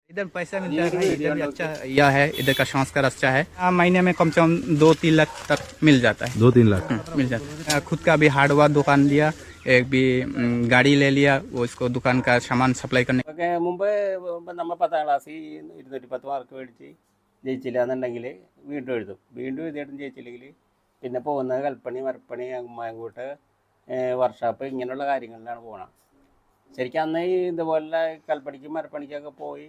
इधर पैसा मिलता है भाई, इधर भी अच्छा यह है, इधर का संस्कार अच्छा है। महीने में कम से कम 2-3 लाख तक मिल जाता है। 2-3 लाख मिल जाता है। खुद का भी हार्डवेयर दुकान लिया, एक भी गाड़ी ले लिया, वो इसको दुकान का सामान सप्लाई करने। മുമ്പ് നമ്മൾ 10ാം ക്ലാസ്സിൽ 210 മാർക്ക് മേടിച്ച് ജയിച്ചില്ല എന്നുണ്ടെങ്കിൽ വീണ്ടും എഴുതും. വീണ്ടും എഴുതിയിട്ടും ജയിച്ചില്ലെങ്കിൽ പിന്നെ പോകുന്നത് കൽപ്പണി, മരപ്പണി, മായങ്കൂട്ട്, വർക്ക്ഷോപ്പ് ഇങ്ങനെയുള്ള കാര്യങ്ങളിലാണ് പോകണം. ശരിക്കും അന്ന് ഇതുപോലെ കൽപ്പണിക്കും മരപ്പണിക്കൊക്കെ പോയി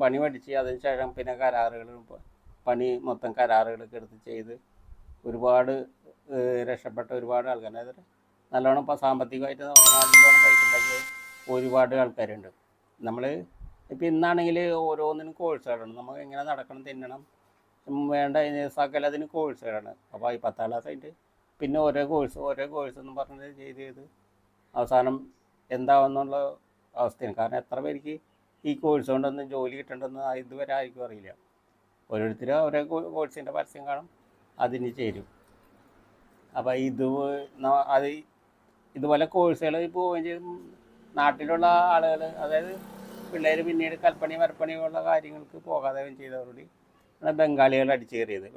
പണി പഠിച്ച് അതിന് ശേഷം പിന്നെ പണി മൊത്തം കരാറുകളൊക്കെ എടുത്ത് ചെയ്ത് ഒരുപാട് രക്ഷപ്പെട്ട ഒരുപാട് ആൾക്കാർ, അതായത് നല്ലോണം ഇപ്പോൾ സാമ്പത്തികമായിട്ട് നല്ലോണം പൈസ ഉണ്ടാക്കിയ ഒരുപാട് ആൾക്കാരുണ്ട്. നമ്മൾ ഇപ്പോൾ ഇന്നാണെങ്കിൽ ഓരോന്നിനും കോഴ്സുകളാണ്. നമുക്ക് എങ്ങനെ നടക്കണം, തിന്നണം, വേണ്ട സകലതിന് കോഴ്സുകളാണ്. അപ്പോൾ ഈ 10ാം ക്ലാസ്സായിട്ട് പിന്നെ ഓരോ കോഴ്സ് എന്ന് പറഞ്ഞത് ചെയ്ത് അവസാനം എന്താവുന്നുള്ള അവസ്ഥയാണ്. കാരണം എത്ര പേർക്ക് ഈ കോഴ്സ് കൊണ്ടൊന്നും ജോലി കിട്ടേണ്ടെന്ന് ഇതുവരെ ആർക്കും അറിയില്ല. ഓരോരുത്തരും ഓരോ കോഴ്സിൻ്റെ പരസ്യം കാണും, അതിന് ചേരും. അപ്പോൾ ഇതുപോലെ കോഴ്സുകൾ പോവുകയും ചെയ്യും. നാട്ടിലുള്ള ആളുകൾ, അതായത് പിള്ളേർ പിന്നീട് കൽപ്പണി മരപ്പണി ഉള്ള കാര്യങ്ങൾക്ക് പോകാതെ ചെയ്തവരോട് ബംഗാളികൾ അടിച്ചു കയറിയത്.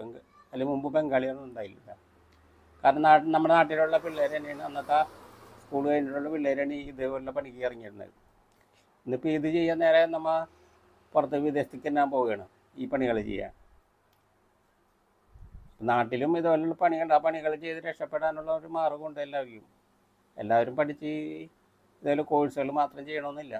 അതിന് മുമ്പ് ബംഗാളികളൊന്നും ഉണ്ടായില്ല. കാരണം നമ്മുടെ നാട്ടിലുള്ള പിള്ളേർ തന്നെയാണ്, അന്നത്തെ സ്കൂൾ കഴിഞ്ഞിട്ടുള്ള പിള്ളേരാണ് ഇതേപോലുള്ള പണിക്ക് ഇറങ്ങിയിരുന്നത്. ഇന്നിപ്പോൾ ഇത് ചെയ്യാൻ നേരെ നമ്മൾ പുറത്ത് വിദേശത്തേക്ക് തന്നെ പോവുകയാണ് ഈ പണികൾ ചെയ്യാൻ. നാട്ടിലും ഇതുപോലുള്ള പണികളുണ്ട്. ആ പണികൾ ചെയ്ത് രക്ഷപ്പെടാനുള്ള ഒരു മാർഗമുണ്ട് എല്ലാവരും പഠിച്ച് ഇതുപോലെ കോഴ്സുകൾ മാത്രം ചെയ്യണമെന്നില്ല.